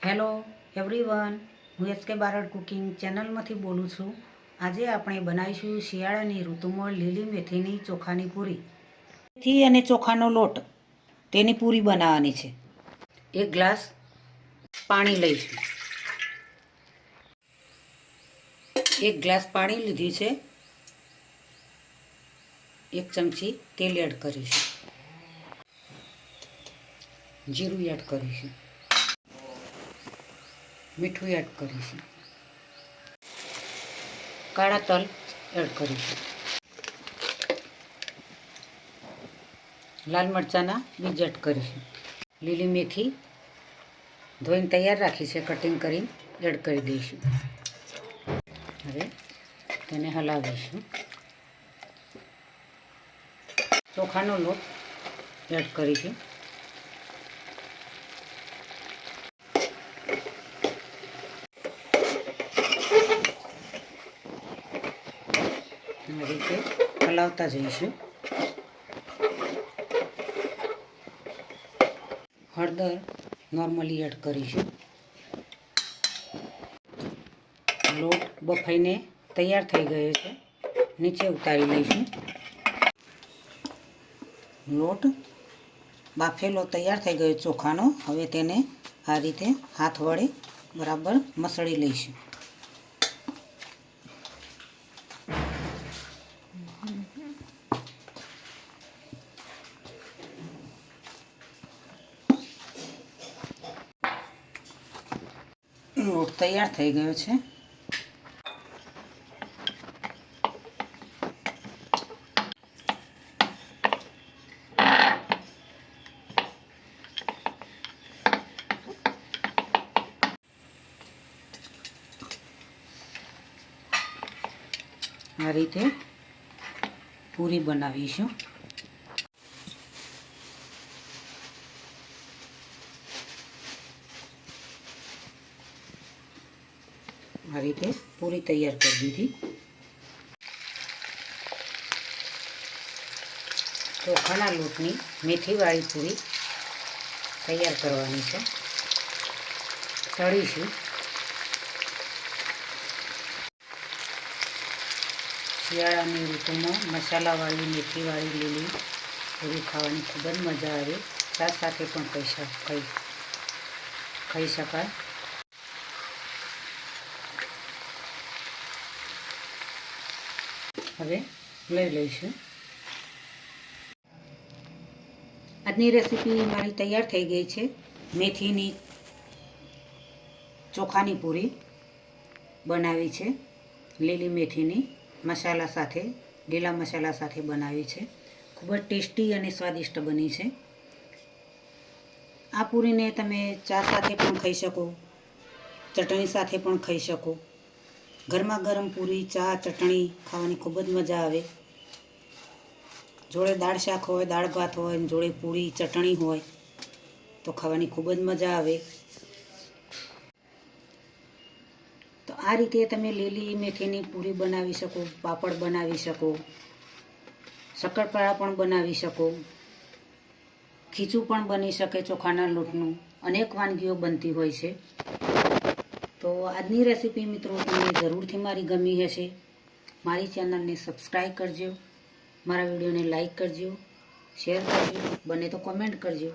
Hello everyone, હું S કે Barad cooking ચેનલમાંથી બોલું છું। આજે આપણે બનાવીશું શિયાળાની ઋતુમાં લીલી મેથીની ચોખાની પૂરી। મેથી અને ચોખાનો લોટ તેની પૂરી બનાવવાની છે। 1 ગ્લાસ પાણી લઈશું। 1 ગ્લાસ પાણી લીધી છે। 1 ચમચી તેલ એડ કરીશું। જીરું એડ કરીશું। મીઠું એડ કરીશું। કાળા તલ એડ કરીશું। લાલ મરચાંના બીજ એડ કરીશું। લીલી મેથી ધોઈને તૈયાર રાખી છે, કટિંગ કરીને એડ કરી દઈશું। હવે તેને હલાવીશું। ચોખાનો લોટ એડ કરીશું। આ રીતે હલાવતા જઈશું। હળદર નોર્મલી એડ કરીશું। લોટ બફાઈને તૈયાર થઈ ગયો છે, નીચે ઉતારી લઈશું। લોટ બાફેલો તૈયાર થઈ ગયો ચોખાનો। હવે તેને આ રીતે હાથ વડે બરાબર મસળી લઈશું। લોટ તૈયાર થઈ ગયો છે। આ રીતે પૂરી બનાવીશું। આ રીતે પૂરી તૈયાર કરી દીધી। ચોખાના લોટની મેથીવાળી પૂરી તૈયાર કરવાની છે। તળીશું। શિયાળાની ઋતુમાં મસાલાવાળી મેથીવાળી લીલી પૂરી ખાવાની ખૂબ જ મજા આવે। ચા સાથે પણ ખાઈ શકાય। હવે લઈ લઈશું। આજની રેસીપી મારી તૈયાર થઈ ગઈ છે। મેથીની ચોખાની પૂરી બનાવી છે, લીલી મેથીની મસાલા સાથે, લીલા મસાલા સાથે બનાવી છે। ખૂબ જ ટેસ્ટી અને સ્વાદિષ્ટ બની છે। આ પૂરીને તમે ચા સાથે પણ ખાઈ શકો, ચટણી સાથે પણ ખાઈ શકો। ગરમા ગરમ પૂરી, ચા, ચટણી ખાવાની ખૂબ જ મજા આવે। જોડે દાળ શાક હોય, દાળ ભાત હોય, જોડે પૂરી ચટણી હોય તો ખાવાની ખૂબ જ મજા આવે। તો આ રીતે તમે લીલી મેથીની પૂરી બનાવી શકો, પાપડ બનાવી શકો, શક્કરપારા પણ બનાવી શકો, ખીચું પણ બની શકે ચોખાના લોટનું। અનેક વાનગીઓ બનતી હોય છે। તો આજની રેસીપી મિત્રો તમને જરૂરથી મારી ગમી હશે। મારી ચેનલને સબસ્ક્રાઈબ કરજો, મારા વિડીયોને લાઈક કરજો, શેર કરજો, બને તો કોમેન્ટ કરજો।